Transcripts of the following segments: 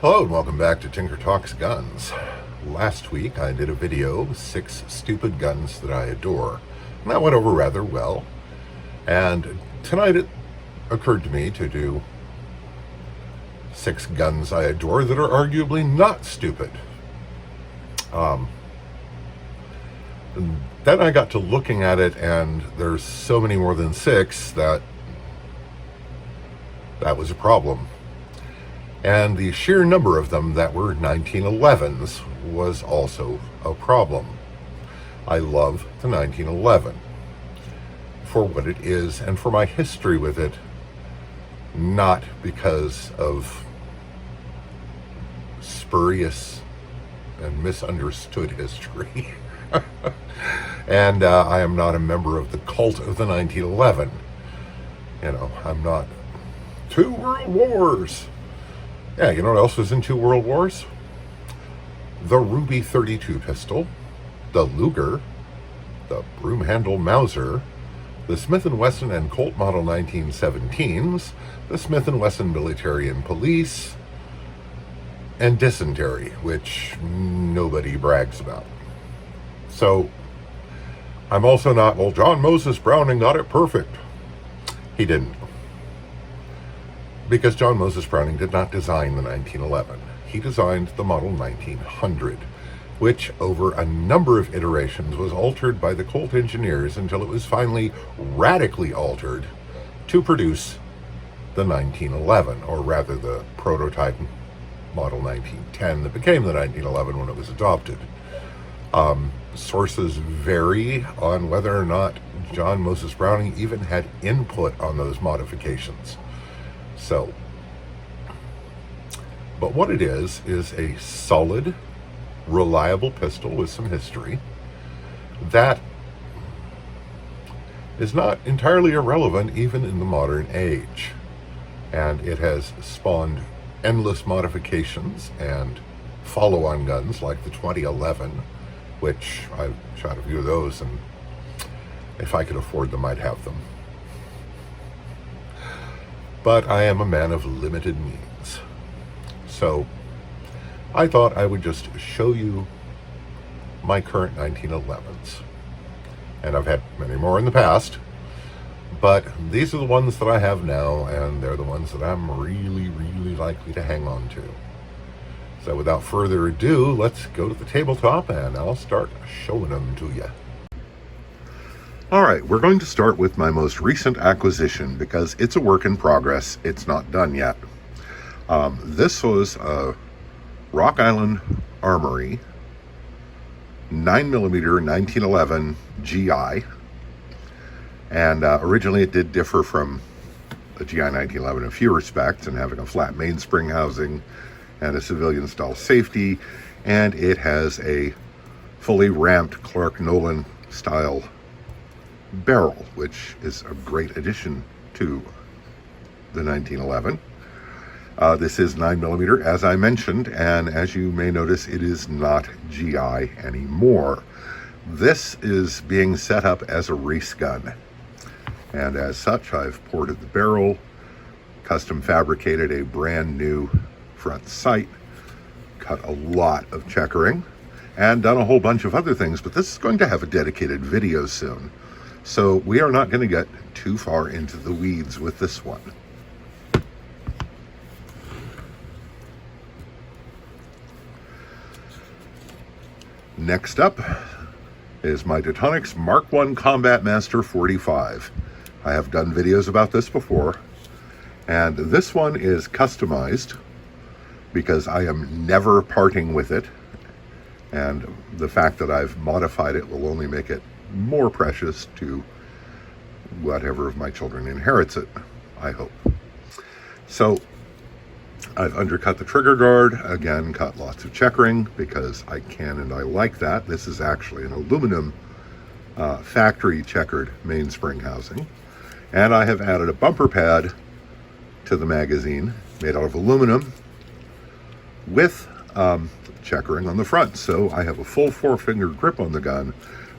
Hello and welcome back to Tinker Talks Guns. Last week I did a video, 6 stupid guns that I adore, and that went over rather well. And tonight it occurred to me to do 6 guns I adore that are arguably not stupid. Then I got to looking at it, and there's so many more than 6 that was a problem. And the sheer number of them that were 1911s was also a problem. I love the 1911 for what it is and for my history with it, not because of spurious and misunderstood history. And I am not a member of the cult of the 1911. I'm not 2 world wars. Yeah, you know what else was in 2 world wars? The Ruby 32 pistol, the Luger, the broom handle Mauser, the Smith & Wesson and Colt Model 1917s, the Smith & Wesson Military and Police, and dysentery, which nobody brags about. So, I'm also not, well, John Moses Browning got it perfect. He didn't. Because John Moses Browning did not design the 1911. He designed the Model 1900, which over a number of iterations was altered by the Colt engineers until it was finally radically altered to produce the 1911, or rather the prototype Model 1910 that became the 1911 when it was adopted. Sources vary on whether or not John Moses Browning even had input on those modifications. So, but what it is a solid, reliable pistol with some history that is not entirely irrelevant even in the modern age. And it has spawned endless modifications and follow-on guns like the 2011, which I've shot a few of those, and if I could afford them, I'd have them. But I am a man of limited means. So I thought I would just show you my current 1911s. And I've had many more in the past, but these are the ones that I have now, and they're the ones that I'm really, really likely to hang on to. So without further ado, let's go to the tabletop and I'll start showing them to you. All right, we're going to start with my most recent acquisition because it's a work in progress. It's not done yet. This was a Rock Island Armory 9mm 1911 GI. And originally it did differ from a GI 1911 in a few respects, in having a flat mainspring housing and a civilian style safety. And it has a fully ramped Clark Nolan style barrel, which is a great addition to the 1911. This is 9mm, as I mentioned, and as you may notice, it is not GI anymore. This is being set up as a race gun, and as such, I've ported the barrel, custom fabricated a brand new front sight, cut a lot of checkering, and done a whole bunch of other things, but this is going to have a dedicated video soon. So we are not going to get too far into the weeds with this one. Next up is my Daytonics Mark I Combat Master 45. I have done videos about this before, and this one is customized because I am never parting with it, and the fact that I've modified it will only make it more precious to whatever of my children inherits it, I hope. So I've undercut the trigger guard, again, cut lots of checkering because I can and I like that. This is actually an aluminum factory checkered mainspring housing. And I have added a bumper pad to the magazine made out of aluminum with checkering on the front. So I have a full 4-finger grip on the gun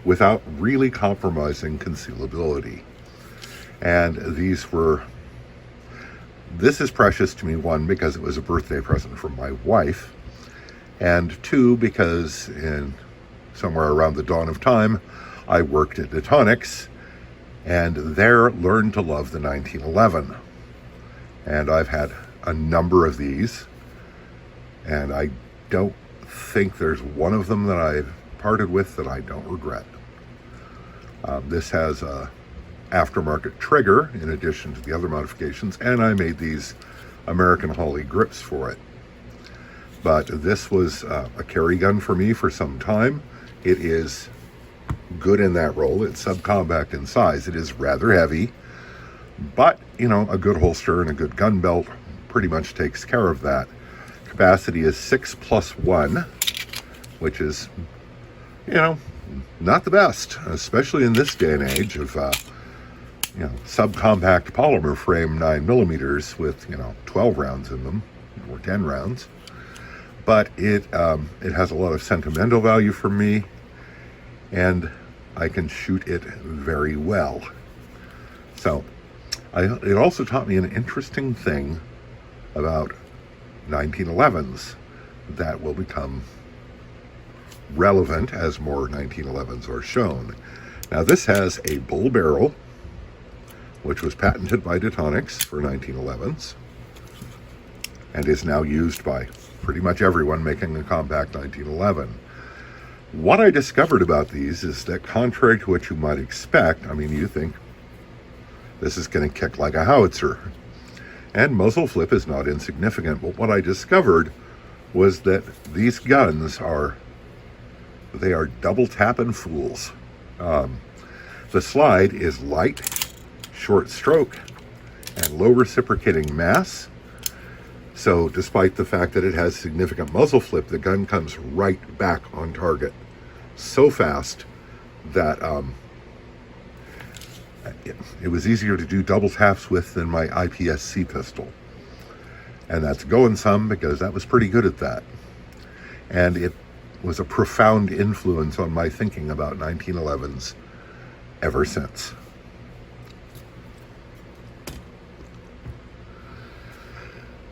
without really compromising concealability. And This is precious to me, one, because it was a birthday present from my wife, and two, because in somewhere around the dawn of time, I worked at Detonics, and there learned to love the 1911. And I've had a number of these, and I don't think there's one of them that I've parted with that I don't regret. This has a aftermarket trigger in addition to the other modifications, and I made these American Holly grips for it. But this was a carry gun for me for some time. It is good in that role. It's subcompact in size. It is rather heavy, but you know, a good holster and a good gun belt pretty much takes care of that. Capacity is 6+1, which is, you know, not the best, especially in this day and age of subcompact polymer frame 9mm with 12 rounds in them or 10 rounds. But it has a lot of sentimental value for me, and I can shoot it very well. So it also taught me an interesting thing about 1911s that will become relevant as more 1911s are shown. Now this has a bull barrel, which was patented by Detonics for 1911s and is now used by pretty much everyone making a compact 1911. What I discovered about these is that, contrary to what you might expect, I mean, you think this is going to kick like a howitzer, and muzzle flip is not insignificant, but what I discovered was that these guns are double tapping fools. The slide is light, short stroke, and low reciprocating mass. So despite the fact that it has significant muzzle flip, the gun comes right back on target so fast that it was easier to do double taps with than my IPSC pistol. And that's going some, because that was pretty good at that. And it was a profound influence on my thinking about 1911s ever since.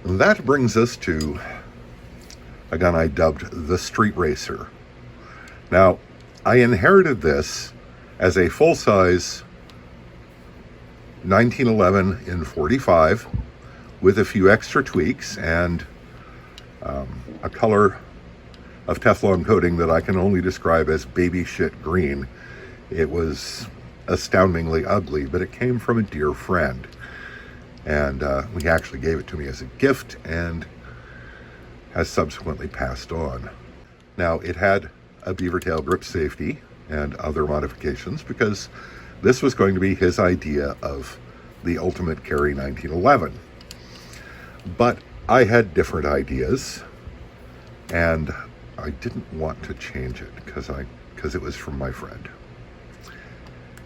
That brings us to a gun I dubbed the Street Racer. Now, I inherited this as a full-size 1911 in .45 with a few extra tweaks and a color of Teflon coating that I can only describe as baby shit green. It was astoundingly ugly, but it came from a dear friend. And he actually gave it to me as a gift and has subsequently passed on. Now, it had a beaver tail grip safety and other modifications because this was going to be his idea of the ultimate carry 1911. But I had different ideas, and I didn't want to change it because it was from my friend.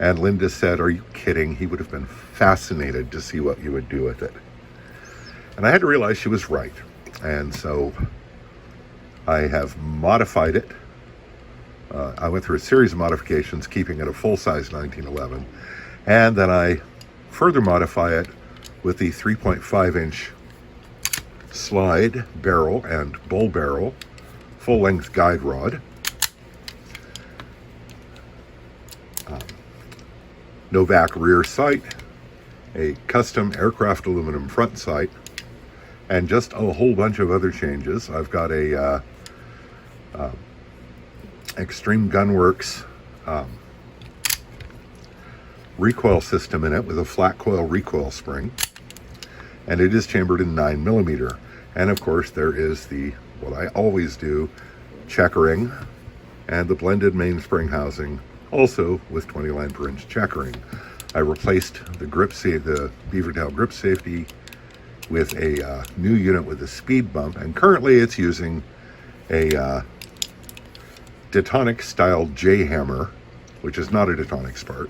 And Linda said, "Are you kidding? He would have been fascinated to see what you would do with it." And I had to realize she was right. And so I have modified it. I went through a series of modifications, keeping it a full-size 1911. And then I further modify it with the 3.5-inch slide barrel and bull barrel, full-length guide rod. Novak rear sight, a custom aircraft aluminum front sight, and just a whole bunch of other changes. I've got a Extreme Gunworks recoil system in it with a flat coil recoil spring, and it is chambered in 9mm. And of course there is what I always do, checkering, and the blended mainspring housing, also with 20 line per inch checkering. I replaced the beaver tail grip safety with a new unit with a speed bump, and currently it's using a Detonics style J-hammer, which is not a Detonics part,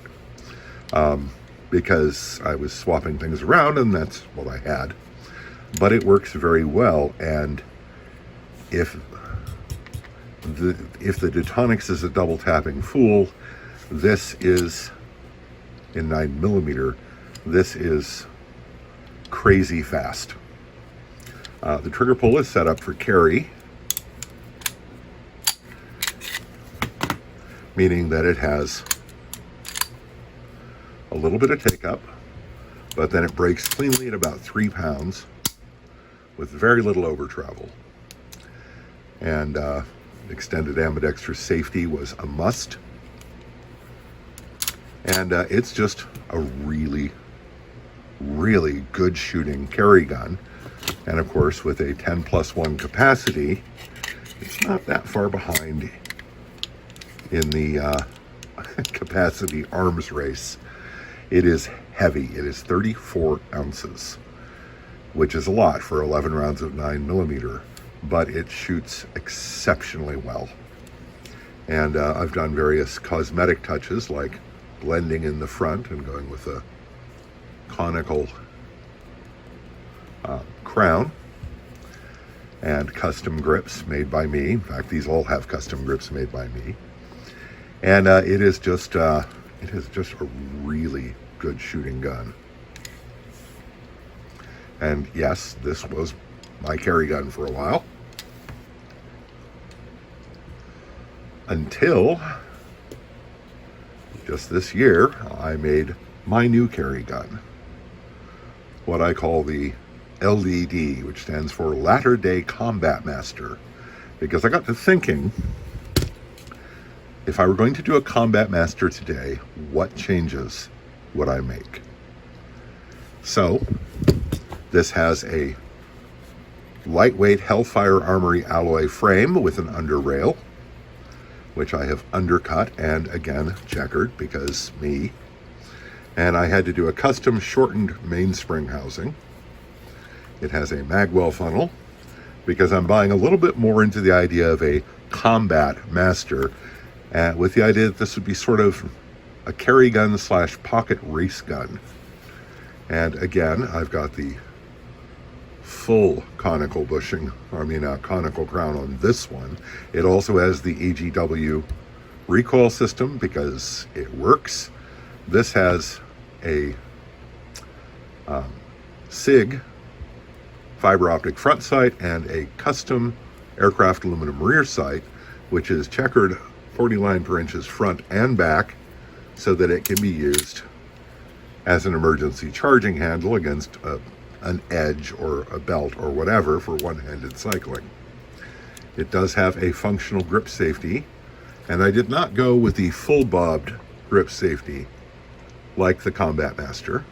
because I was swapping things around and that's what I had. But it works very well, and if the Detonics is a double tapping fool, this is in 9mm. This is crazy fast. The trigger pull is set up for carry, meaning that it has a little bit of take up, but then it breaks cleanly at about 3 pounds with very little over travel. And extended ambidextrous safety was a must. And it's just a really, really good shooting carry gun. And of course, with a 10+1 capacity, it's not that far behind in the capacity arms race. It is heavy. It is 34 ounces, which is a lot for 11 rounds of 9mm, but it shoots exceptionally well. And I've done various cosmetic touches like blending in the front and going with a conical crown, and custom grips made by me. In fact, these all have custom grips made by me. And it is just a really good shooting gun. And yes, this was my carry gun for a while, until just this year I made my new carry gun, what I call the LDD, which stands for Latter Day Combat Master, because I got to thinking, if I were going to do a Combat Master today, what changes would I make? So this has a lightweight Hellfire Armory alloy frame with an under rail, which I have undercut and again checkered because me. And I had to do a custom shortened mainspring housing. It has a magwell funnel because I'm buying a little bit more into the idea of a combat master, with the idea that this would be sort of a carry gun / pocket race gun. And again, I've got the full conical bushing, conical crown on this one. It also has the AGW recoil system because it works. This has a SIG fiber optic front sight and a custom aircraft aluminum rear sight, which is checkered 40 line per inches front and back, so that it can be used as an emergency charging handle against an edge or a belt or whatever for one-handed cycling. It does have a functional grip safety, and I did not go with the full bobbed grip safety like the Combat Master.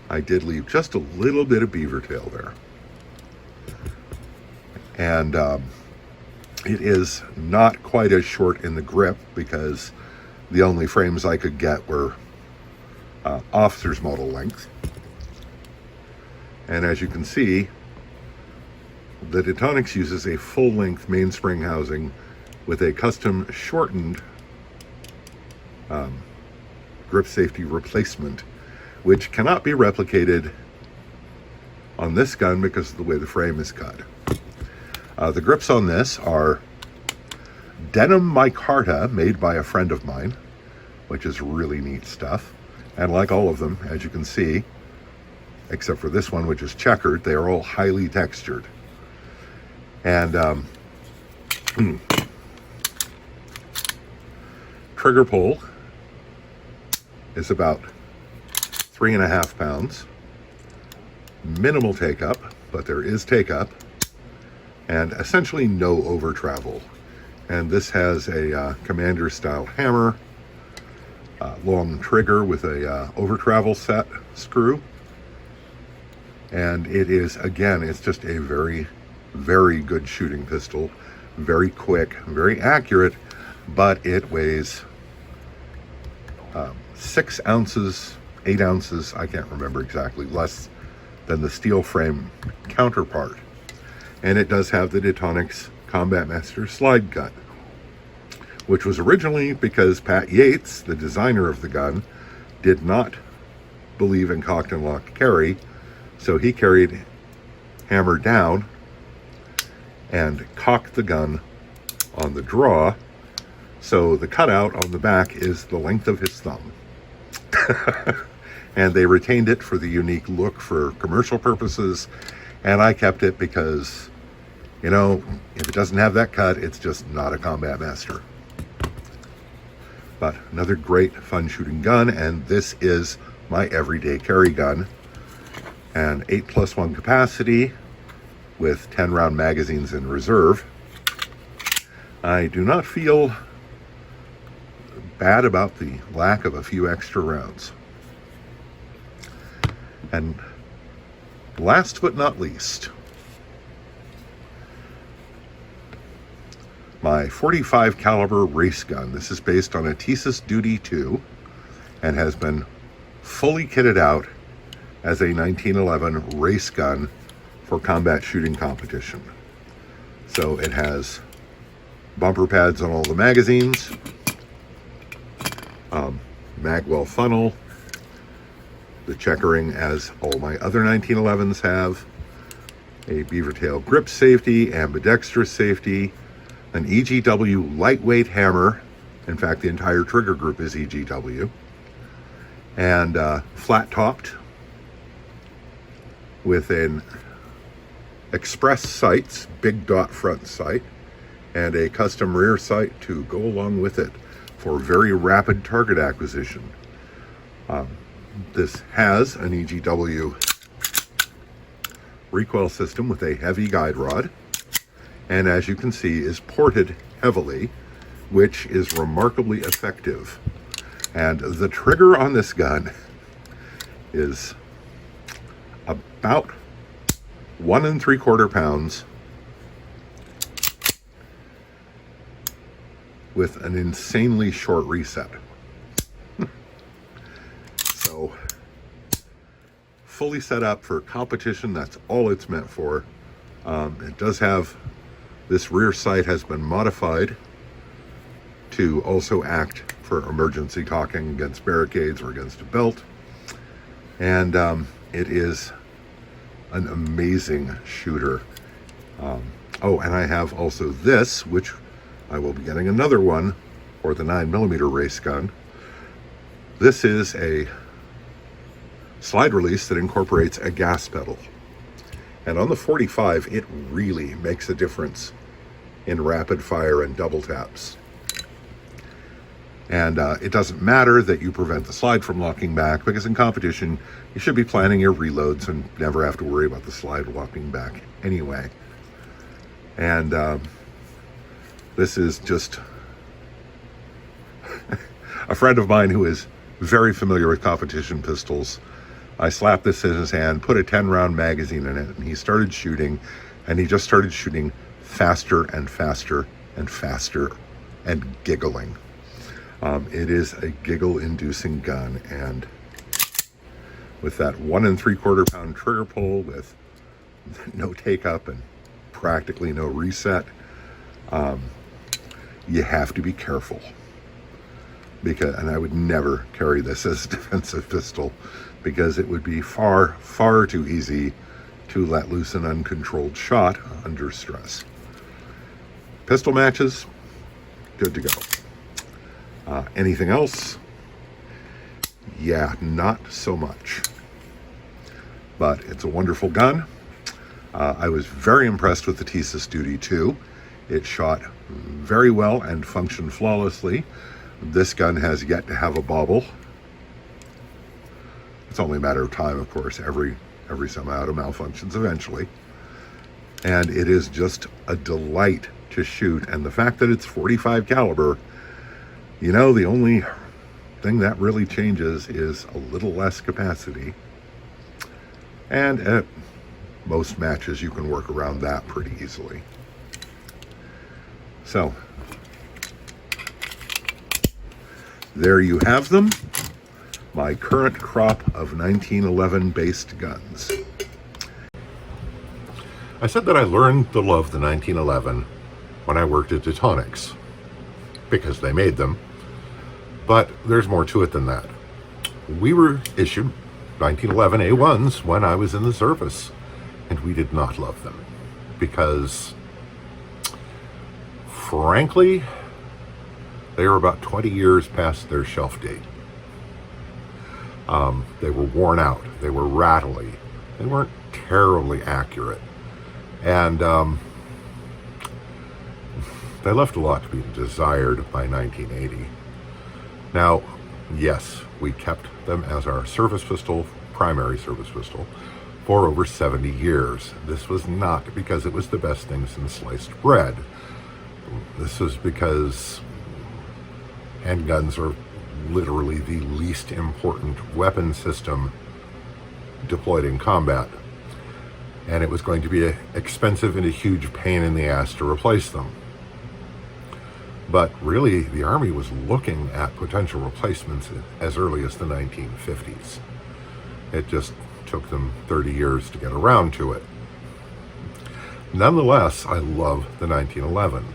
I did leave just a little bit of beaver tail there. And it is not quite as short in the grip because the only frames I could get were officer's model length. And as you can see, the Detonics uses a full-length mainspring housing with a custom shortened grip safety replacement, which cannot be replicated on this gun because of the way the frame is cut. The grips on this are denim micarta made by a friend of mine, which is really neat stuff. And like all of them, as you can see, except for this one, which is checkered, they are all highly textured. And trigger pull is about 3.5 pounds. Minimal take up, but there is take up, and essentially no over travel. And this has a commander style hammer, long trigger with a over travel set screw. And it is, again, it's just a very, very good shooting pistol. Very quick, very accurate, but it weighs 6 ounces, 8 ounces, I can't remember exactly, less than the steel frame counterpart. And it does have the Detonics Combat Master slide gun, which was originally because Pat Yates, the designer of the gun, did not believe in cocked and locked carry, so he carried hammer down and cocked the gun on the draw, so the cutout on the back is the length of his thumb. and they retained it for the unique look for commercial purposes, and I kept it because, you know, if it doesn't have that cut, it's just not a Combat Master. But another great fun shooting gun, and this is my everyday carry gun. And 8+1 capacity with 10 round magazines in reserve. I do not feel bad about the lack of a few extra rounds. And last but not least, my .45 caliber race gun. This is based on a Thesis Duty 2 and has been fully kitted out as a 1911 race gun for combat shooting competition. So it has bumper pads on all the magazines, magwell funnel, the checkering as all my other 1911s have, a beaver tail grip safety, ambidextrous safety, an EGW lightweight hammer. In fact, the entire trigger group is EGW. And flat topped with an express sights, big dot front sight, and a custom rear sight to go along with it for very rapid target acquisition. This has an EGW recoil system with a heavy guide rod, and as you can see is ported heavily, which is remarkably effective. And the trigger on this gun is about 1 3/4 pounds with an insanely short reset. So fully set up for competition, that's all it's meant for. It does have, this rear sight has been modified to also act for emergency cocking against barricades or against a belt. And it is an amazing shooter. Oh, and I have also this, which I will be getting another one for the 9mm race gun. This is a slide release that incorporates a gas pedal. And on the .45, it really makes a difference in rapid fire and double taps. And it doesn't matter that you prevent the slide from locking back, because in competition, you should be planning your reloads and never have to worry about the slide locking back anyway. And this is just a friend of mine who is very familiar with competition pistols. I slapped this in his hand, put a 10-round magazine in it, and he started shooting, and he just started shooting faster and faster and faster and giggling. It is a giggle-inducing gun, and with that 1 3/4 pound trigger pull with no take-up and practically no reset, you have to be careful. And I would never carry this as a defensive pistol, because it would be far, far too easy to let loose an uncontrolled shot under stress. Pistol matches, good to go. Anything else? Yeah, not so much. But it's a wonderful gun. I was very impressed with the Thesis Duty 2. It shot very well and functioned flawlessly. This gun has yet to have a bobble. It's only a matter of time, of course. Every semi-auto malfunctions eventually. And it is just a delight to shoot. And the fact that it's .45 caliber, you know, the only thing that really changes is a little less capacity. And at most matches, you can work around that pretty easily. So, there you have them. My current crop of 1911 based guns. I said that I learned to love the 1911 when I worked at Detonics, because they made them. But there's more to it than that. We were issued 1911 A1s when I was in the service, and we did not love them because, frankly, they were about 20 years past their shelf date. They were worn out. They were rattly. They weren't terribly accurate. And they left a lot to be desired by 1980. Now, yes, we kept them as our service pistol, primary service pistol, for over 70 years. This was not because it was the best thing since sliced bread. This was because handguns are literally the least important weapon system deployed in combat. And it was going to be expensive and a huge pain in the ass to replace them. But really, the Army was looking at potential replacements as early as the 1950s. It just took them 30 years to get around to it. Nonetheless, I love the 1911.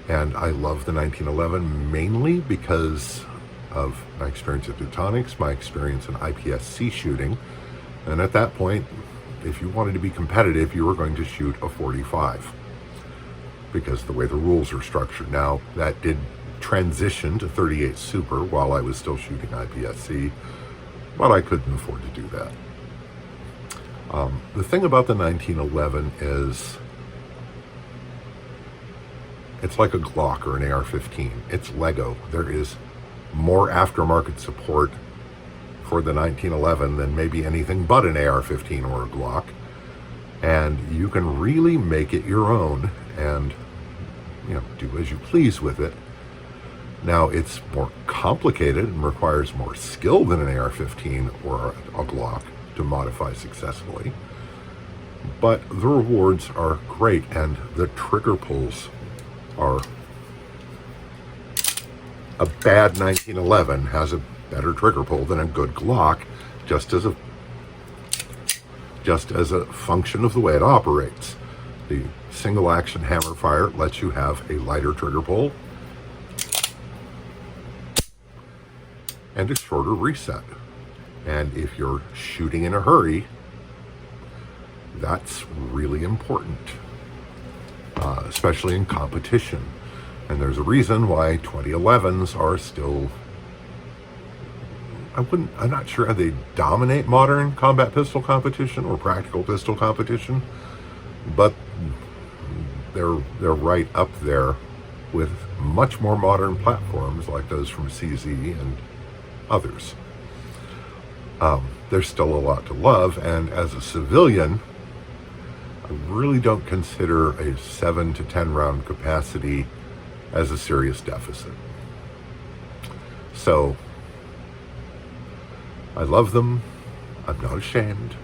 And I love the 1911 mainly because of my experience at Teutonics, my experience in IPSC shooting. And at that point, if you wanted to be competitive, you were going to shoot a 45 because the way the rules are structured. Now, that did transition to 38 Super while I was still shooting IPSC, but I couldn't afford to do that. The thing about the 1911 is it's like a Glock or an AR-15. It's Lego. There is more aftermarket support for the 1911 than maybe anything but an AR-15 or a Glock. And you can really make it your own and, do as you please with it. Now, it's more complicated and requires more skill than an AR-15 or a Glock to modify successfully. But the rewards are great, and the trigger pulls are... A bad 1911 has a better trigger pull than a good Glock, just as a function of the way it operates. The single action hammer fire lets you have a lighter trigger pull and a shorter reset. And if you're shooting in a hurry, that's really important, especially in competition. And there's a reason why 2011s are still, I'm not sure how they dominate modern combat pistol competition or practical pistol competition, but they're right up there with much more modern platforms like those from CZ and others. There's still a lot to love, and as a civilian, I really don't consider a 7 to 10 round capacity as a serious deficit. So, I love them. I'm not ashamed.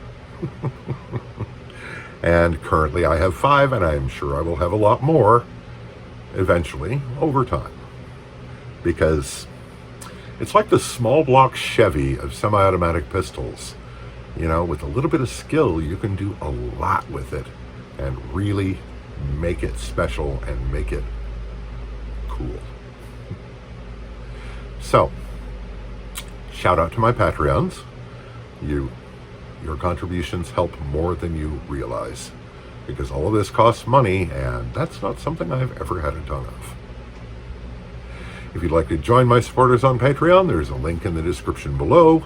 And currently I have 5, and I'm sure I will have a lot more eventually over time. Because it's like the small block Chevy of semi-automatic pistols. With a little bit of skill, you can do a lot with it and really make it special and make it cool. So, shout out to my Patreons. Your contributions help more than you realize, because all of this costs money, and that's not something I've ever had a ton of. If you'd like to join my supporters on Patreon, there's a link in the description below,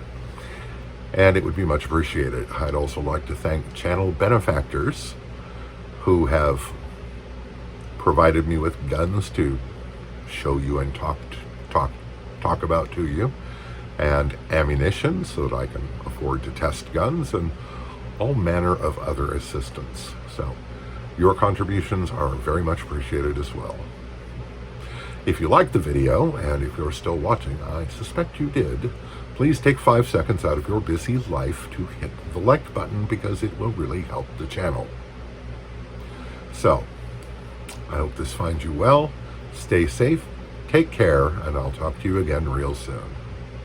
and it would be much appreciated. I'd also like to thank channel benefactors who have provided me with guns to show you and talk about to you, and ammunition so that I can afford to test guns, and all manner of other assistance. So your contributions are very much appreciated as well. If you liked the video, and if you're still watching, I suspect you did, please take 5 seconds out of your busy life to hit the like button, because it will really help the channel. So, I hope this finds you well. Stay safe, take care, and I'll talk to you again real soon.